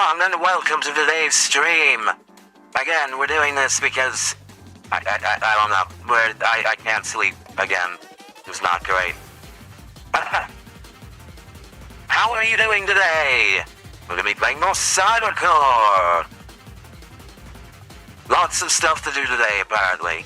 everyone, and welcome to today's stream. Again, we're doing this because I don't know. I can't sleep again. It's not great. How are you doing today? We're gonna be playing more CyberCore. Lots of stuff to do today, apparently.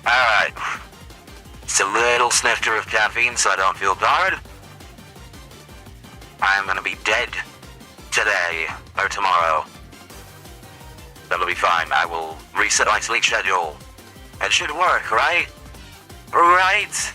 Alright. It's a little snifter of caffeine so I don't feel tired. I'm gonna be dead today or tomorrow. That'll be fine. I will reset my sleep schedule. It should work, right? Right?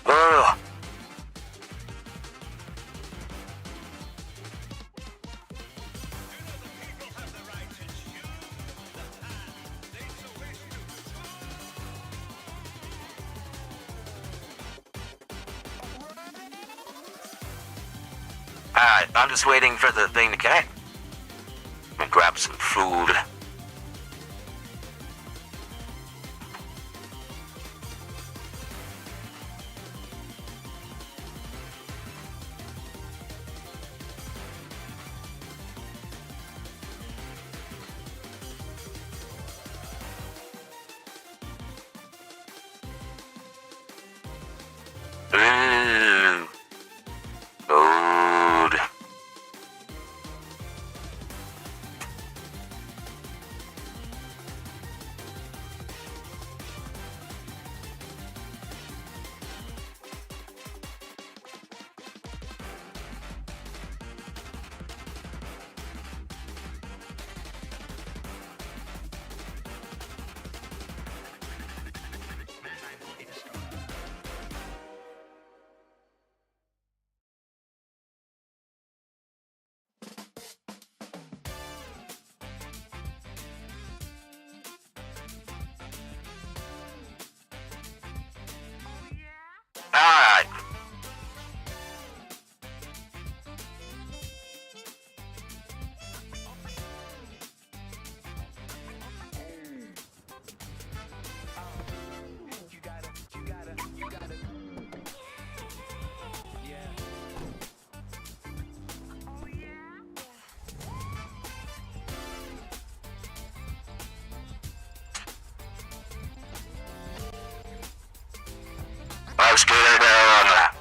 Ugh. Alright, I'm just waiting for the thing to connect. I'm gonna grab some food. Food. Alright. Let's get it on.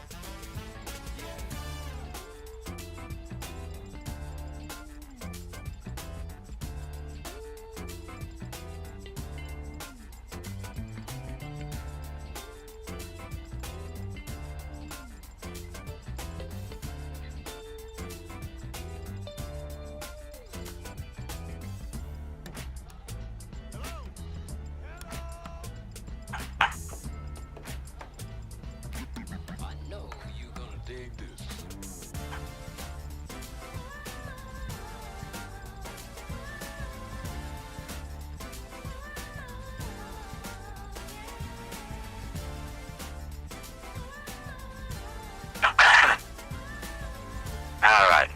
Alright.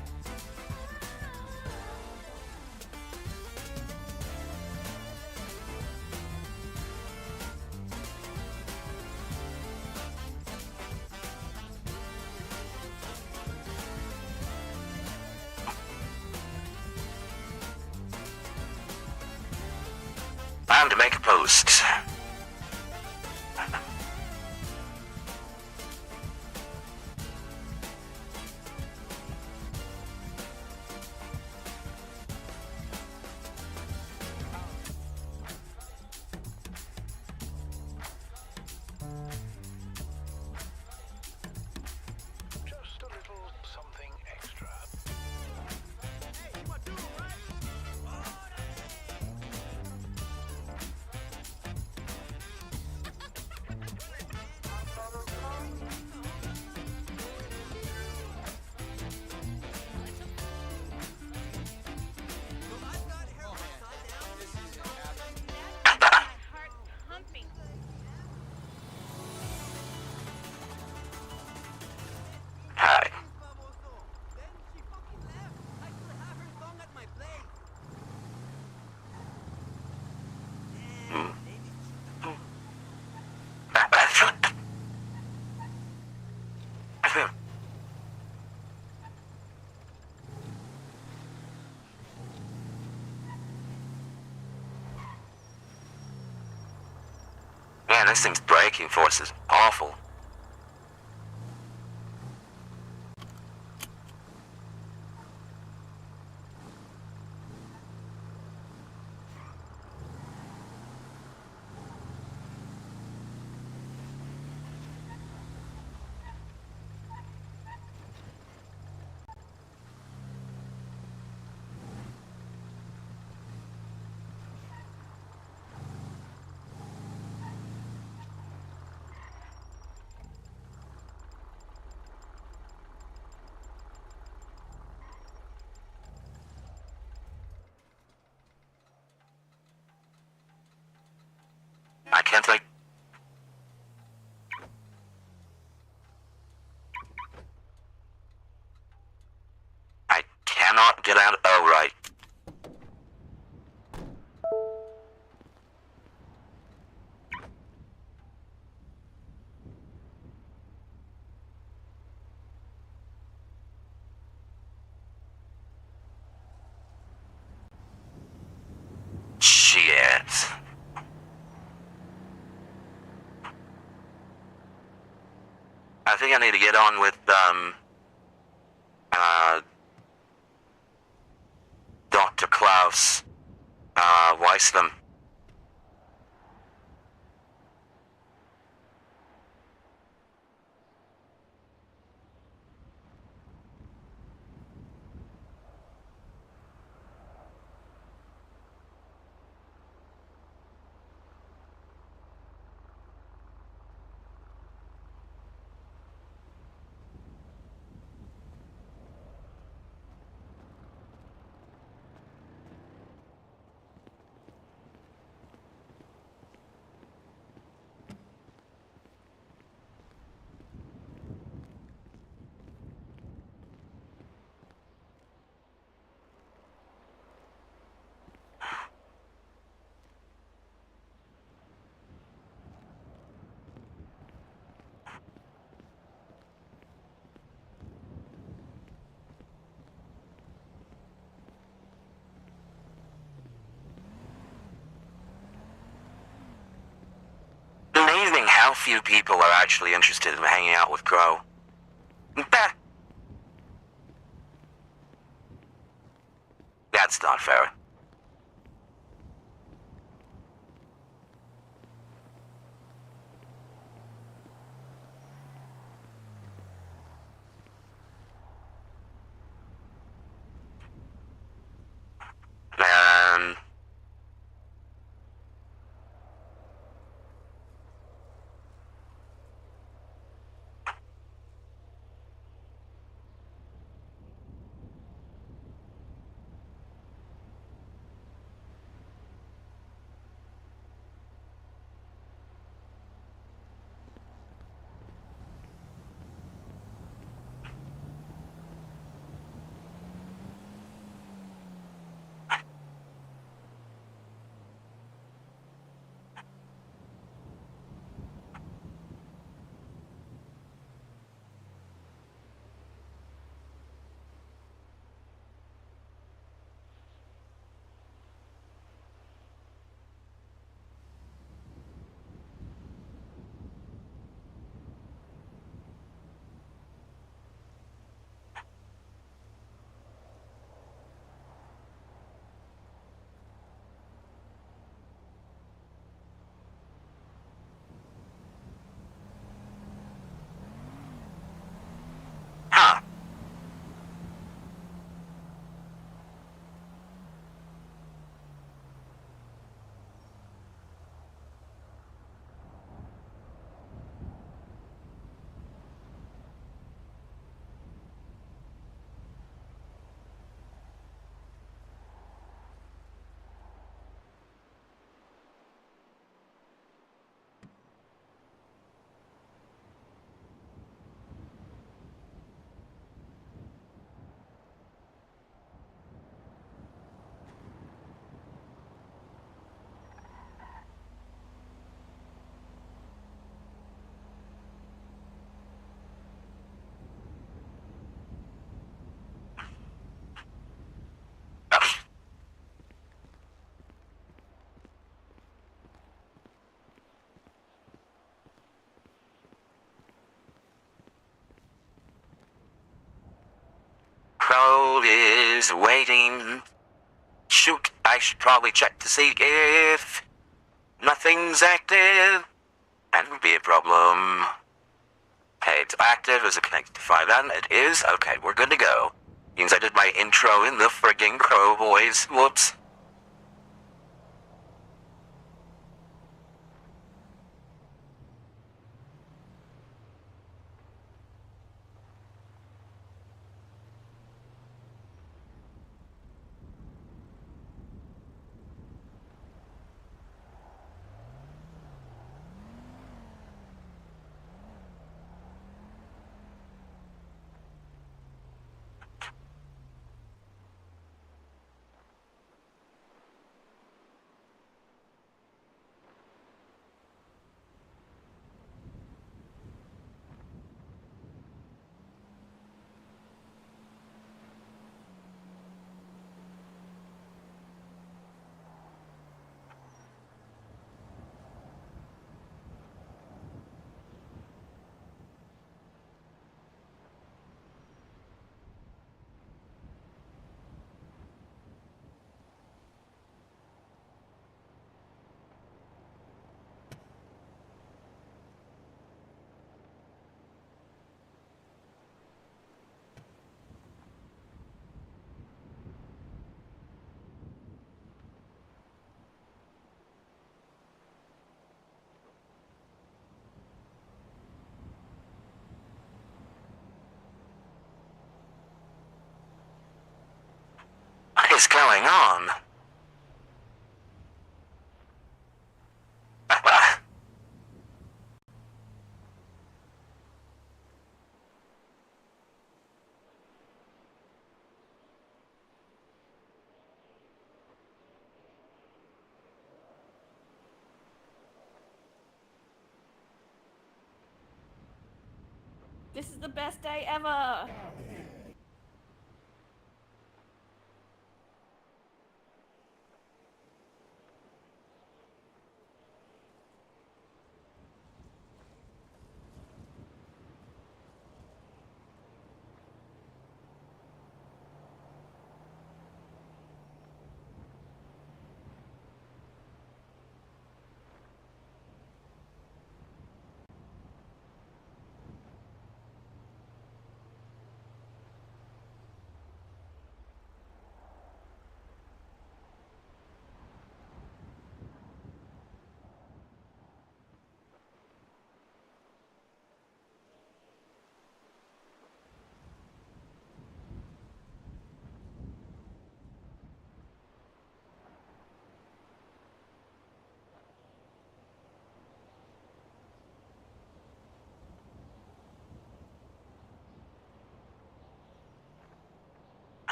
Time to make a post. Man, this thing's braking force is awful. I can't like... I cannot get out... Oh, right. Shit. I think I need to get on with, Dr. Klaus, Weissman. Amazing how few people are actually interested in hanging out with Crow. Bah. That's not fair. Man. is waiting. Shoot, I should probably check to see if nothing's active. That would be a problem. Hey, it's active. Is it connected to 5N? It is. Okay, we're good to go. Means I did my intro in the friggin' crow voice. Whoops. What is going on? This is the best day ever!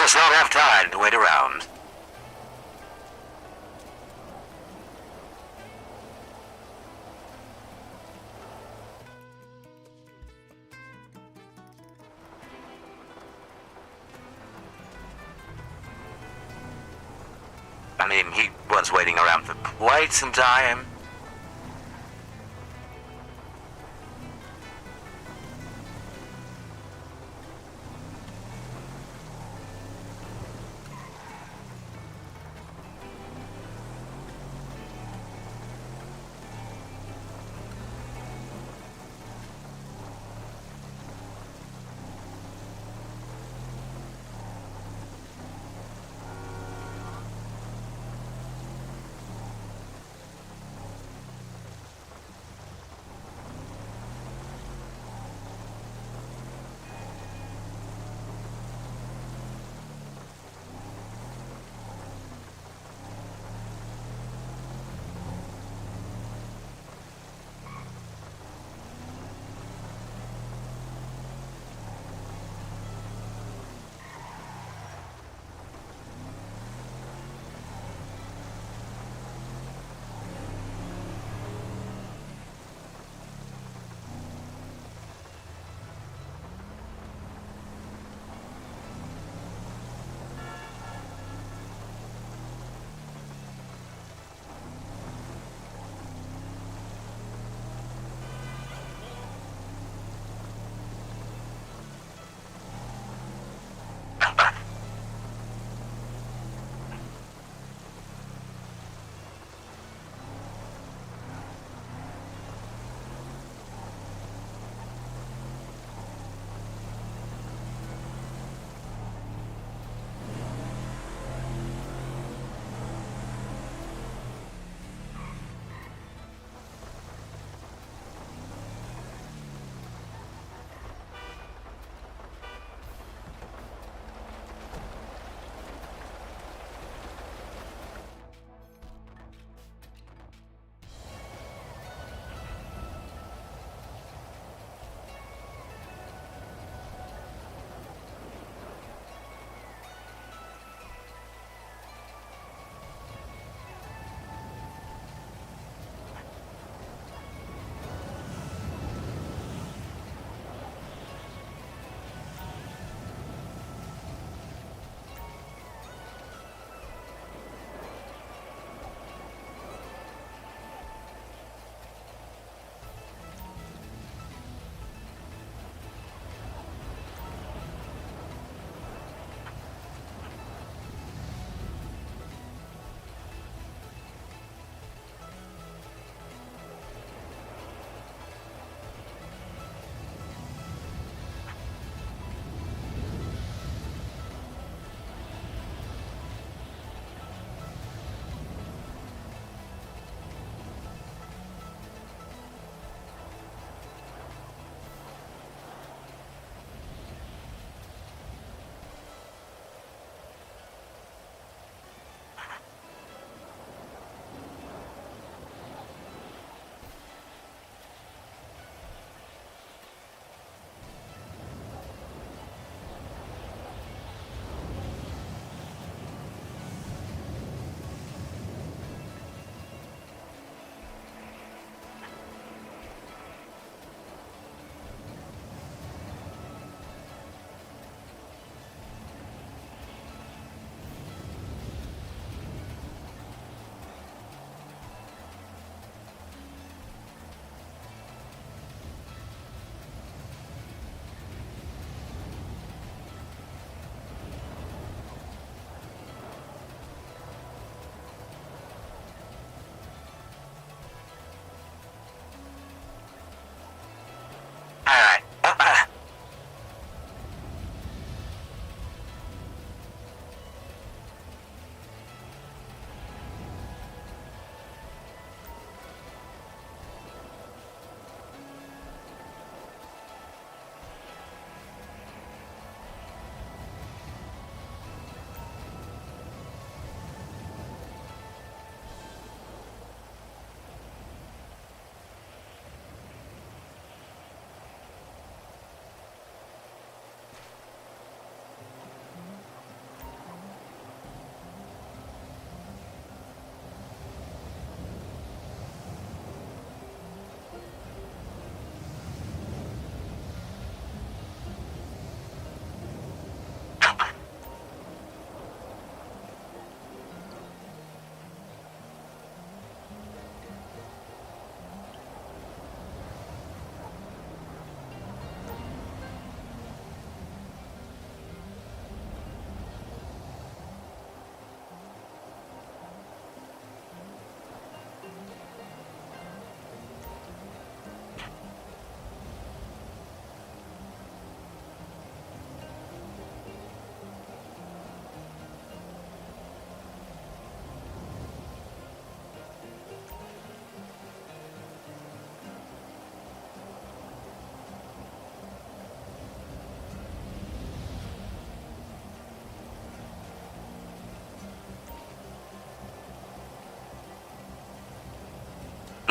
does not have time to wait around. I mean, he was waiting around for quite some time.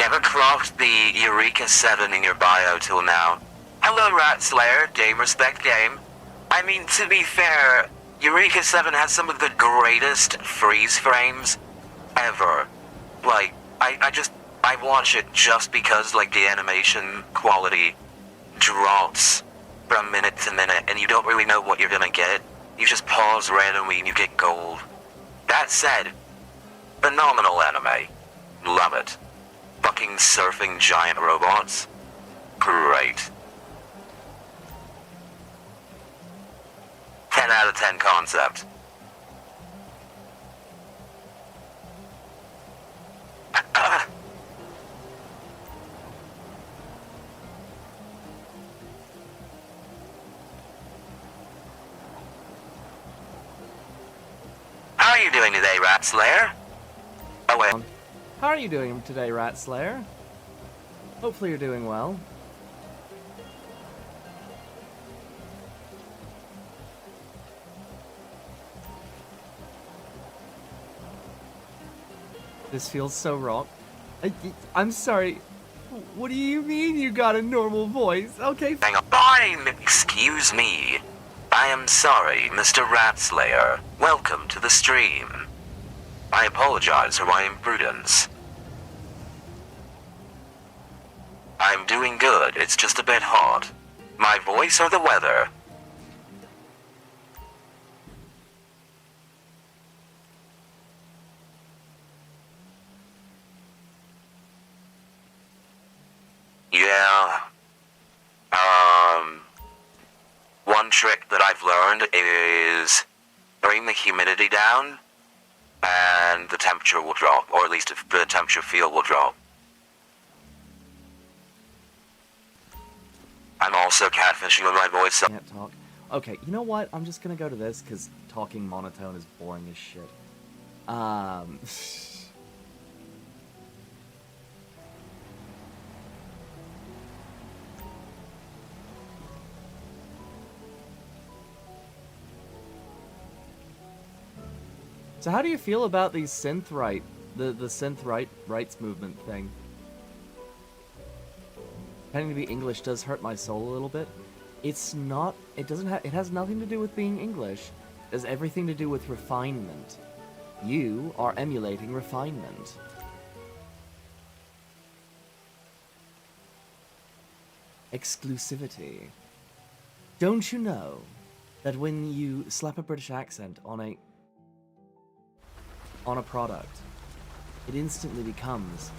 Never crossed the Eureka 7 in your bio till now. Hello, Rat Slayer. Game respect game. I mean, to be fair, Eureka 7 has some of the greatest freeze frames ever. Like, I watch it just because, like, the animation quality drops from minute to minute, and you don't really know what you're gonna get. You just pause randomly and you get gold. That said, phenomenal anime. Love it. Fucking surfing giant robots. Great. 10 out of 10 concept. How are you doing today, Rat Slayer? Oh wait. How are you doing today, Rat Slayer? Hopefully you're doing well. This feels so wrong. I'm sorry. What do you mean you got a normal voice? Okay. Hang on. Fine! Excuse me. I am sorry, Mr. Rat Slayer. Welcome to the stream. I apologize for my imprudence. I'm doing good, it's just a bit hot. My voice or the weather? Yeah. One trick that I've learned is bring the humidity down and the temperature will drop, or at least the temperature field will drop. I'm also catfishing with my voice. So Can't talk. Okay, you know what? I'm just gonna go to this because talking monotone is boring as shit. So how do you feel about these synth rights movement thing? Pretending to be English does hurt my soul a little bit. It's not, it has nothing to do with being English. It has everything to do with refinement. You are emulating refinement. Exclusivity. Don't you know that when you slap a British accent on a product, it instantly becomes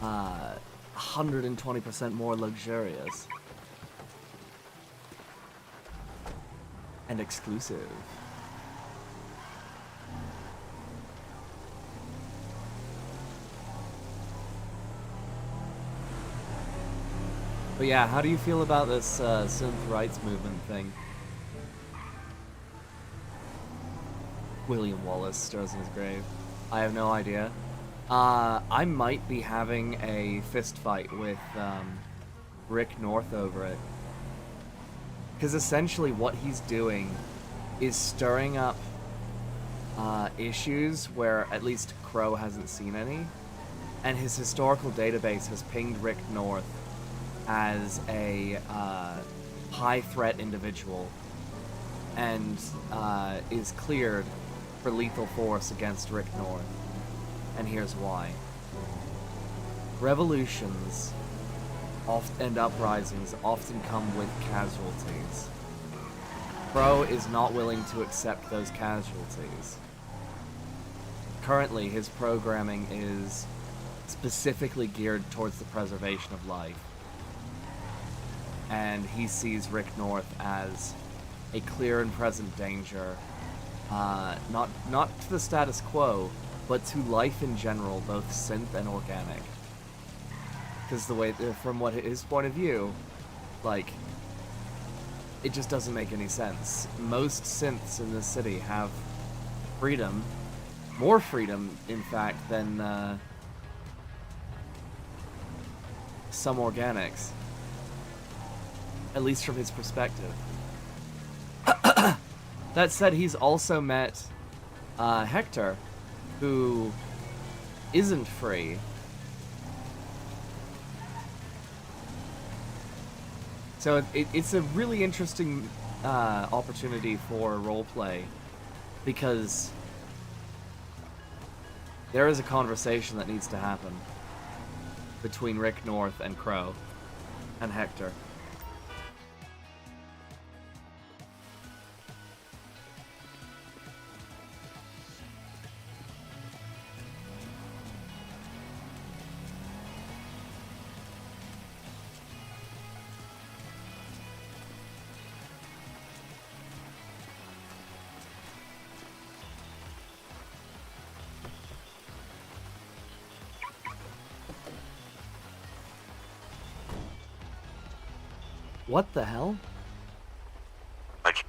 120% more luxurious and exclusive. But yeah, how do you feel about this synth rights movement thing? William Wallace stirs in his grave. I have no idea. I might be having a fist fight with Rick North over it. Because essentially what he's doing is stirring up issues where at least Crow hasn't seen any. And his historical database has pinged Rick North as a high threat individual and is cleared for lethal force against Rick North. And here's why. Revolutions and uprisings often come with casualties. Crow is not willing to accept those casualties. Currently, his programming is specifically geared towards the preservation of life. And he sees Rick North as a clear and present danger, not to the status quo, but to life in general, both synth and organic. Because from his point of view, like, it just doesn't make any sense. Most synths in this city have freedom, more freedom, in fact, than some organics. At least from his perspective. That said, he's also met Hector, who isn't free, So it's a really interesting opportunity for roleplay because there is a conversation that needs to happen between Rick North and Crow and Hector. What the hell? Like,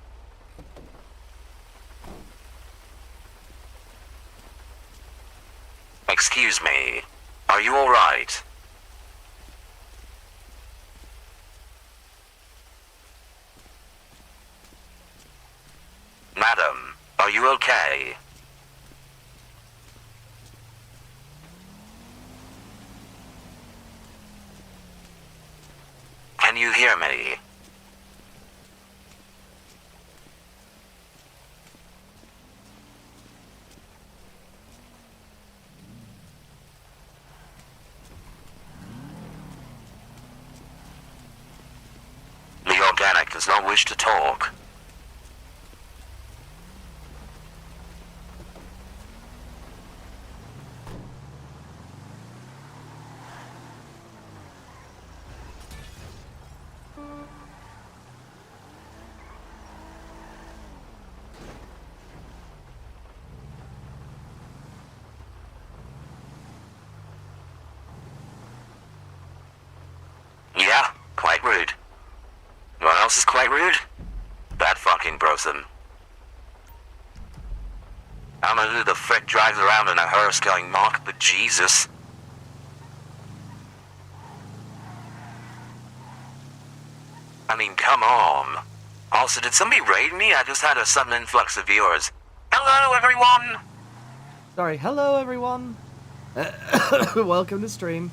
excuse me, are you alright? Madam, are you okay? Can you hear me? The organic does not wish to talk. Yeah, quite rude. What else is quite rude? That fucking person. I don't know who the frick drives around in a hearse going Mark, but Jesus. I mean, come on. Also, did somebody raid me? I just had a sudden influx of viewers. Hello, everyone! Sorry, hello everyone! Welcome to stream.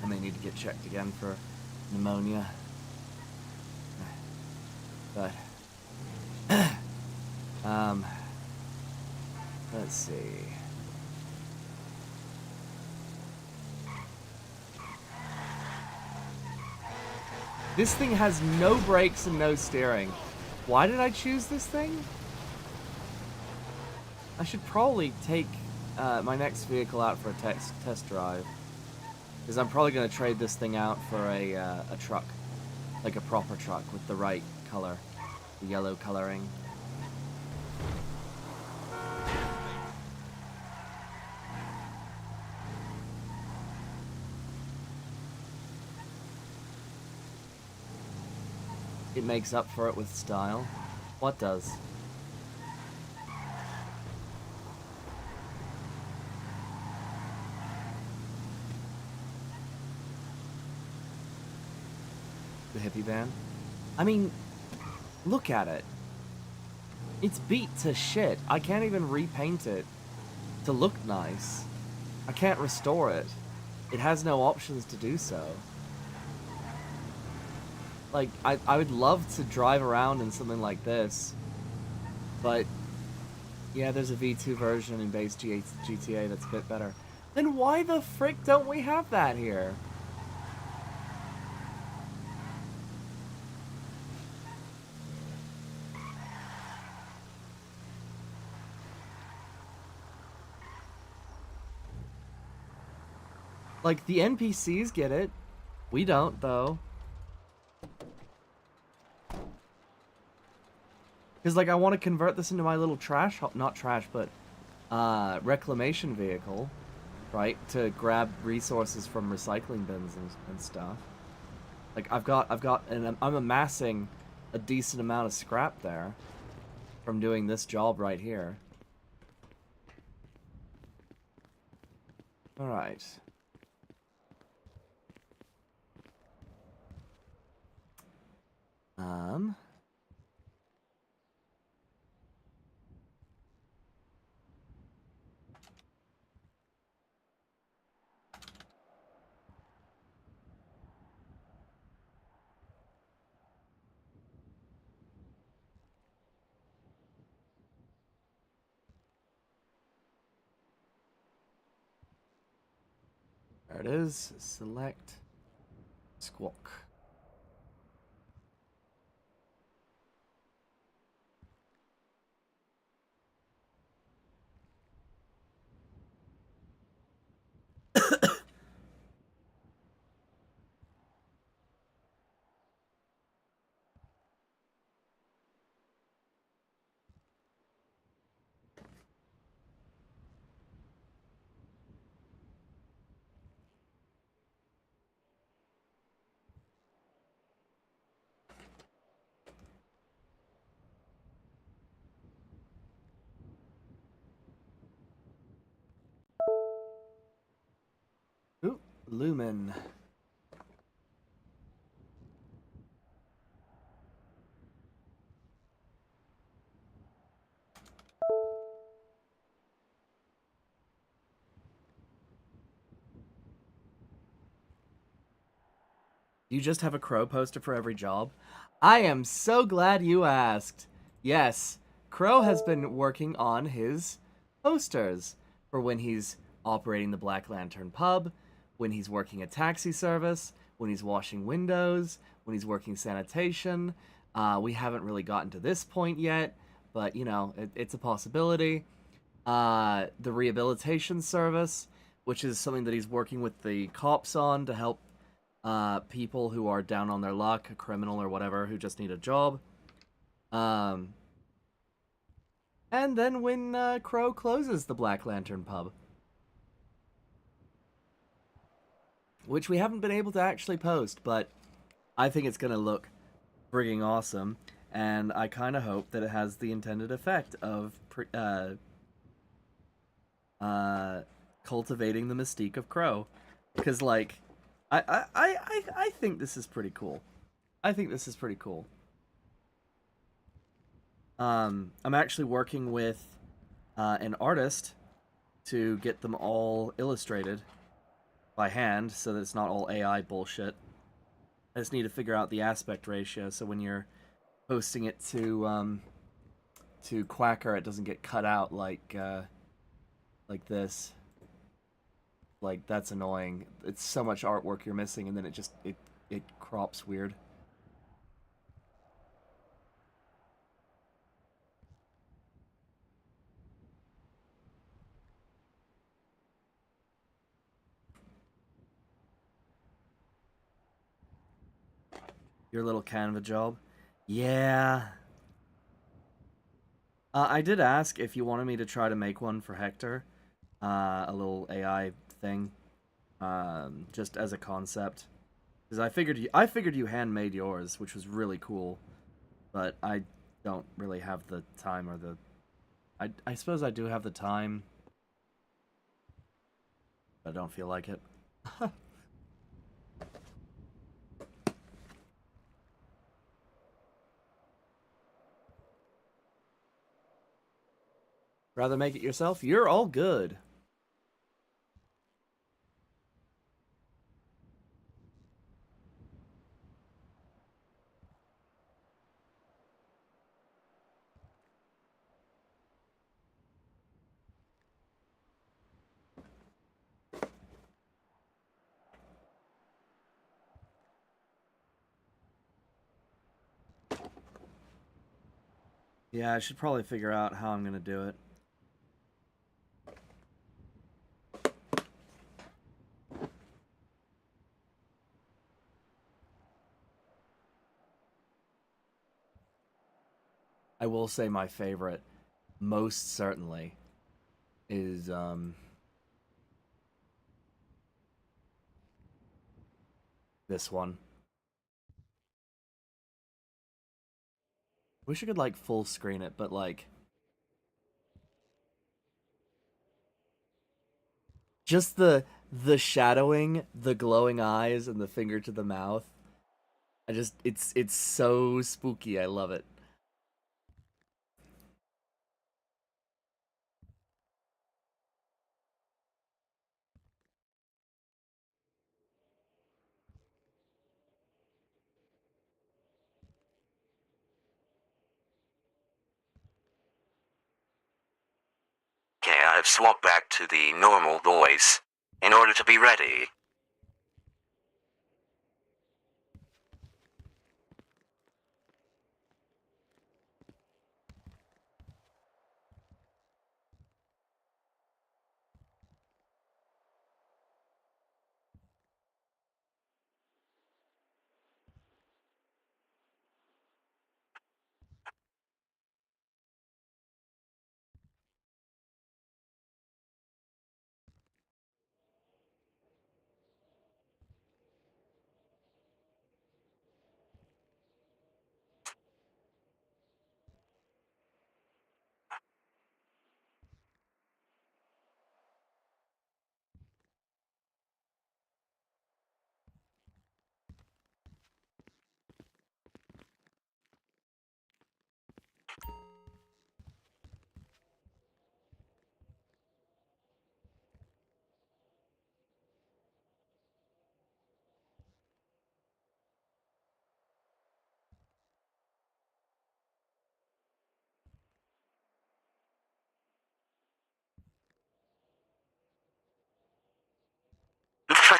I may need to get checked again for pneumonia. But, let's see. This thing has no brakes and no steering. Why did I choose this thing? I should probably take my next vehicle out for a test drive. Because I'm probably going to trade this thing out for a truck. Like a proper truck with the right color. The yellow coloring. It makes up for it with style. What does? The hippie van? I mean, look at it. It's beat to shit. I can't even repaint it to look nice. I can't restore it. It has no options to do so. Like, I would love to drive around in something like this, but yeah, there's a V2 version in base GTA that's a bit better. Then why the frick don't we have that here? Like, the NPCs get it. We don't, though. Because, like, I want to convert this into my little trash... Not trash, but... reclamation vehicle. Right? To grab resources from recycling bins and stuff. Like, I'm amassing a decent amount of scrap there. From doing this job right here. Alright. There it is. Select Squawk. Ooh, Lumen. You just have a crow poster for every job? I am so glad you asked. Yes, Crow has been working on his posters for when he's operating the Black Lantern pub, when he's working a taxi service, when he's washing windows, when he's working sanitation. We haven't really gotten to this point yet, but you know, it's a possibility. The rehabilitation service, which is something that he's working with the cops on to help people who are down on their luck, a criminal or whatever, who just need a job. And then when Crow closes the Black Lantern pub, which we haven't been able to actually post, but I think it's gonna look frigging awesome, and I kind of hope that it has the intended effect of cultivating the mystique of Crow, because like I think this is pretty cool. I think this is pretty cool. I'm actually working with an artist to get them all illustrated by hand, so that it's not all AI bullshit. I just need to figure out the aspect ratio, so when you're posting it to Quacker, it doesn't get cut out like this. Like, that's annoying. It's so much artwork you're missing, and then it crops weird. Your little Canva job? Yeah. I did ask if you wanted me to try to make one for Hector. A little AI thing. Just as a concept. Because I figured you handmade yours, which was really cool. But I don't really have the time or the... I suppose I do have the time. But I don't feel like it. Rather make it yourself? You're all good. Yeah, I should probably figure out how I'm gonna do it. I will say my favorite, most certainly, is this one. Wish I could like full screen it, but like just the shadowing, the glowing eyes, and the finger to the mouth. It's so spooky. I love it. Okay, I've swapped back to the normal voice in order to be ready.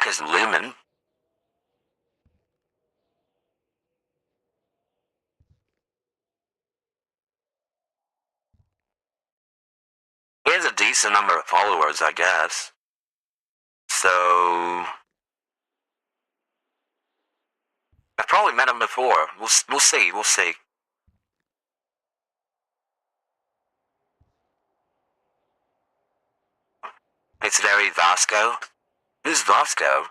is looming. He has a decent number of followers, I guess. So I've probably met him before. We'll see. We'll see. It's very Vasco. Who's Vasco?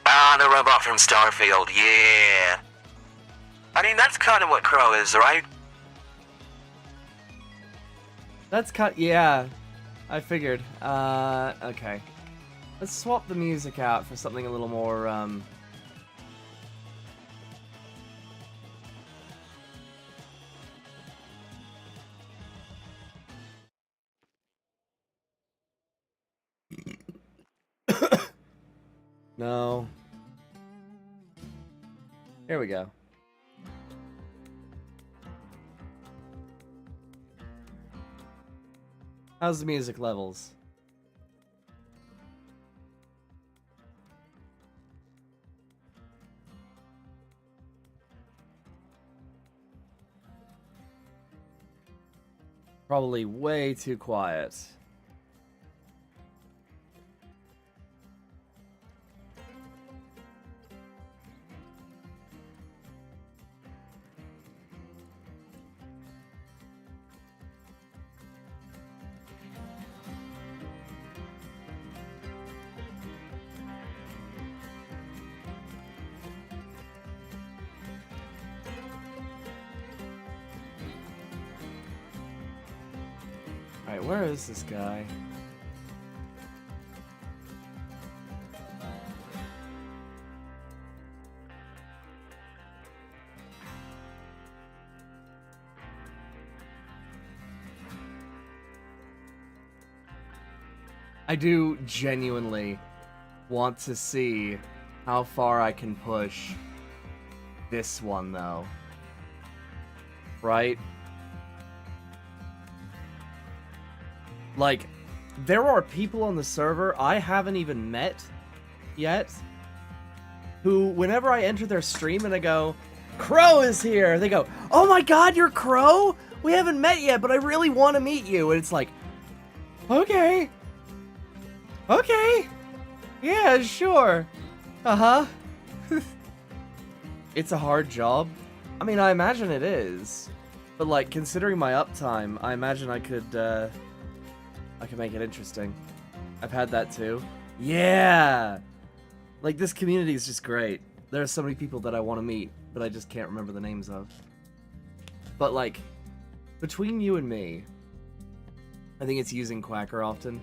Ah, the robot from Starfield, yeah. I mean, that's kind of what Crow is, right? That's yeah. I figured. Okay. Let's swap the music out for something a little more, No. Here we go. How's the music levels? Probably way too quiet. Alright, where is this guy? I do genuinely want to see how far I can push this one, though. Right? Like, there are people on the server I haven't even met yet who, whenever I enter their stream and I go, Crow is here, they go, oh my god, you're Crow? We haven't met yet, but I really want to meet you. And it's like, okay. Okay. Yeah, sure. Uh-huh. It's a hard job. I mean, I imagine it is. But, like, considering my uptime, I imagine I could make it interesting. I've had that too. Yeah! Like, this community is just great. There are so many people that I want to meet, but I just can't remember the names of. But, like, between you and me, I think it's using Quacker often.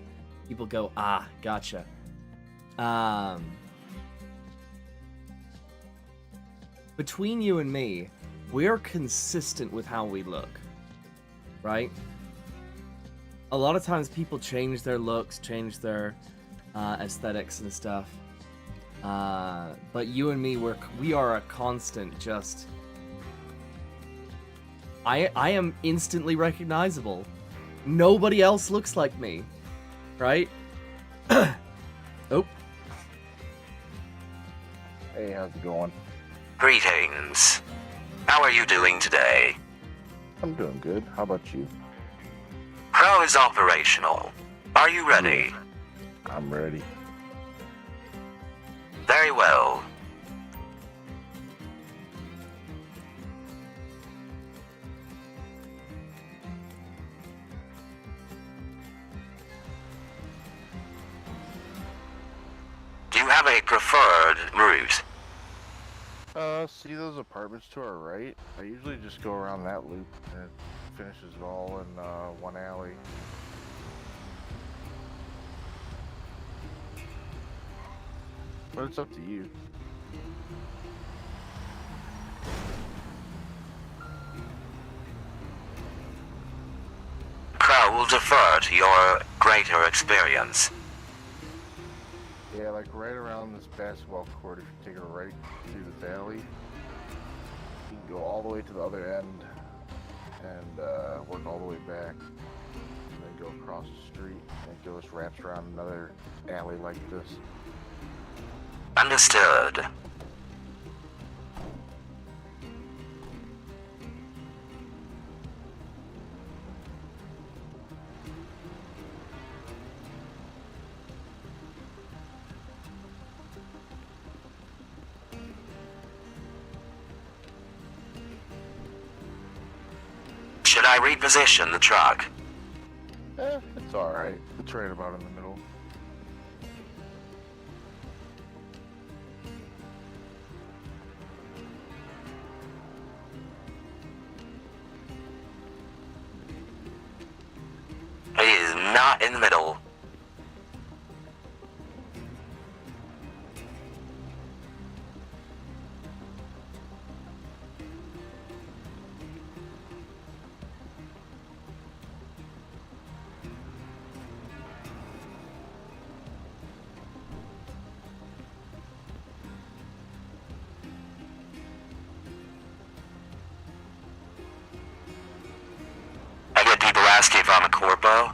People go, ah, gotcha. Between you and me, we're consistent with how we look. Right? A lot of times people change their looks, change their aesthetics and stuff. But you and me, we are a constant, just... I am instantly recognizable. Nobody else looks like me. Right? Oh. Hey, how's it going? Greetings. How are you doing today? I'm doing good. How about you? Crow is operational. Are you ready? I'm ready. Very well. Do you have a preferred route? See those apartments to our right? I usually just go around that loop and it finishes it all in one alley. But it's up to you. Crow will defer to your greater experience. Yeah, like right around this basketball court, if you take a right through this alley, go all the way to the other end and work all the way back, and then go across the street and go us wraps around another alley like this. Understood. Should I reposition the truck? It's alright. It's right about in the middle. It is not in the middle. I get people asking if I'm a corpo.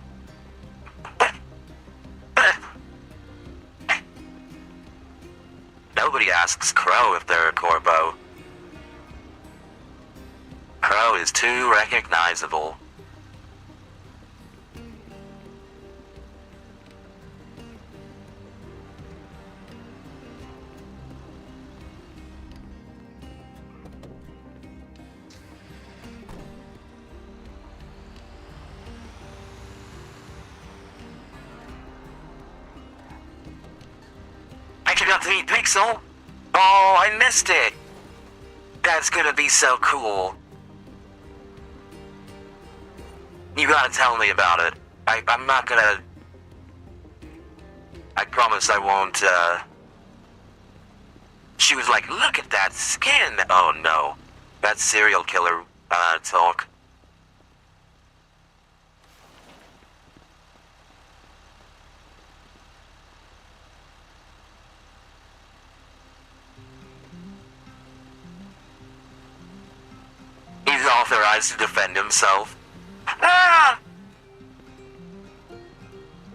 Nobody asks Crow if they're a corpo. Crow is too recognizable. I forgot to eat Pixel. Oh, I missed it. That's gonna be so cool. You gotta tell me about it. I'm not gonna... I promise I won't, She was like, look at that skin! Oh no. That's serial killer, talk. He's authorized to defend himself. Ah!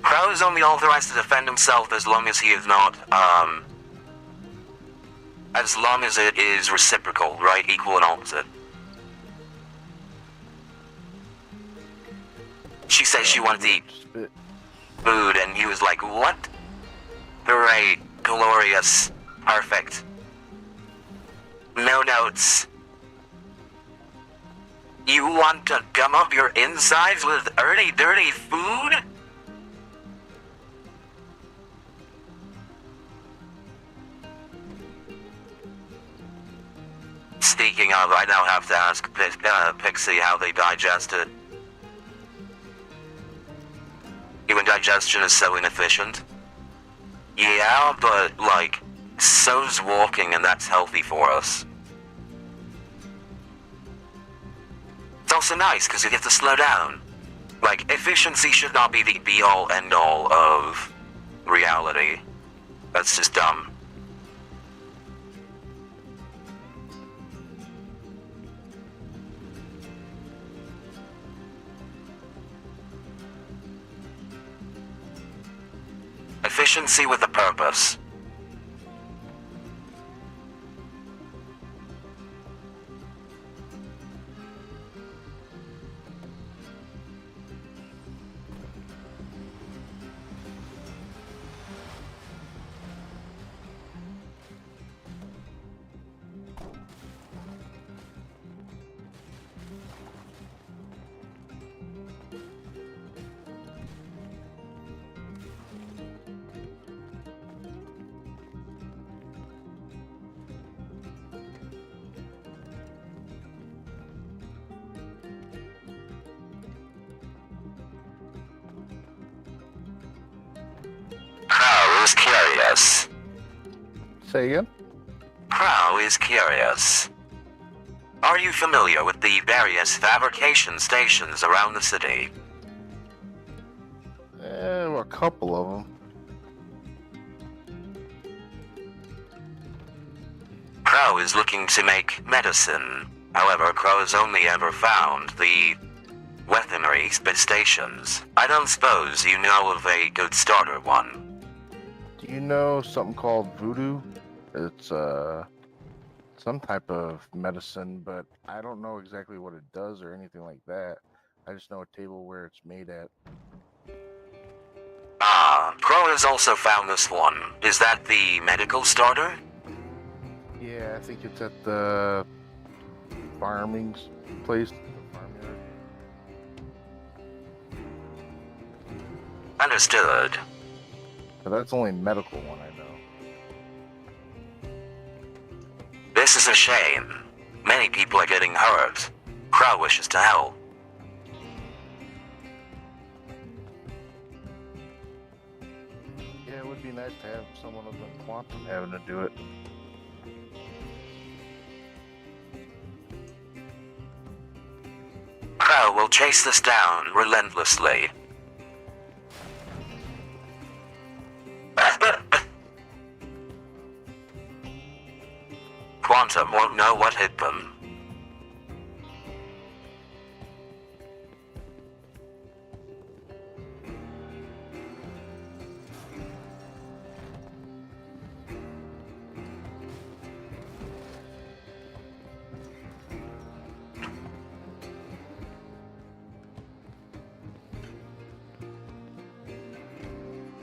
Crow is only authorized to defend himself as long as he is not, as long as it is reciprocal, right? Equal and opposite. She said she wanted to eat Spit. food, and he was like, what? Great, glorious, perfect. No notes. You want to gum up your insides with early, dirty food? Speaking of, I now have to ask Pixie how they digest it. Human digestion is so inefficient. Yeah, but, like, so's walking, and that's healthy for us. It's also nice, because you get to slow down. Like, efficiency should not be the be-all, end-all of reality. That's just dumb. Efficiency with a purpose. Crow is curious. Say again? Crow is curious. Are you familiar with the various fabrication stations around the city? Well, a couple of them. Crow is looking to make medicine. However, Crow's only ever found the weaponry stations. I don't suppose you know of a good starter one. Do you know something called voodoo? It's some type of medicine, but I don't know exactly what it does or anything like that. I just know a table where it's made at. Ah, Crow has also found this one. Is that the medical starter? Yeah, I think it's at the farming place. The farmyard. Understood. But that's the only medical one I know. This is a shame. Many people are getting hurt. Crow wishes to help. Yeah, it would be nice to have someone of the quantum having to do it. Crow will chase this down relentlessly. Quantum won't know what hit them.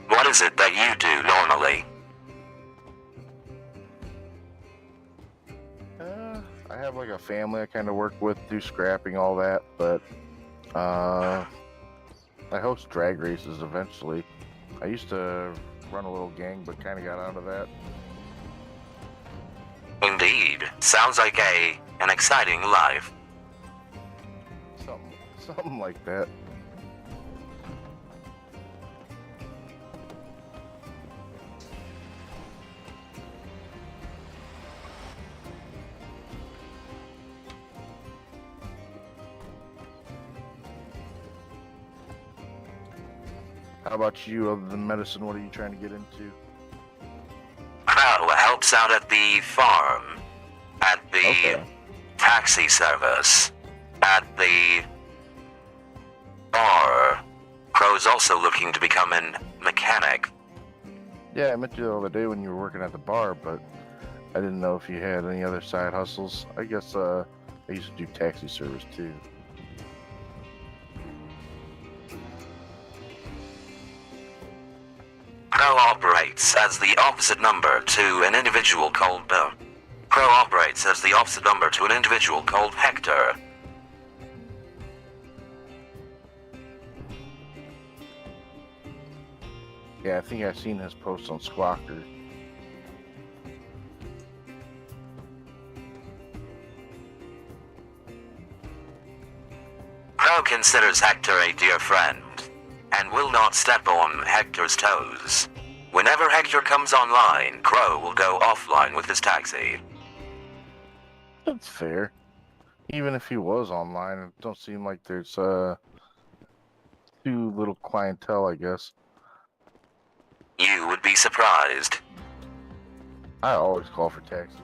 What is it that you do normally? I have like a family I kind of work with, do scrapping, all that, but I host drag races eventually. I used to run a little gang, but kind of got out of that. Indeed. Sounds like an exciting life. Something like that. How about you, other than medicine, what are you trying to get into? Crow helps out at the farm, at the Okay. taxi service, at the bar. Crow's also looking to become a mechanic. Yeah, I met you the other day when you were working at the bar, but I didn't know if you had any other side hustles. I guess I used to do taxi service too. Crow operates as the opposite number to an individual called Crow operates as the opposite number to an individual called Hector. Yeah, I think I've seen his post on Squawker. Crow considers Hector a dear friend, and will not step on Hector's toes. Whenever Hector comes online, Crow will go offline with his taxi. That's fair. Even if he was online, it don't seem like there's too little clientele, I guess. You would be surprised. I always call for taxis.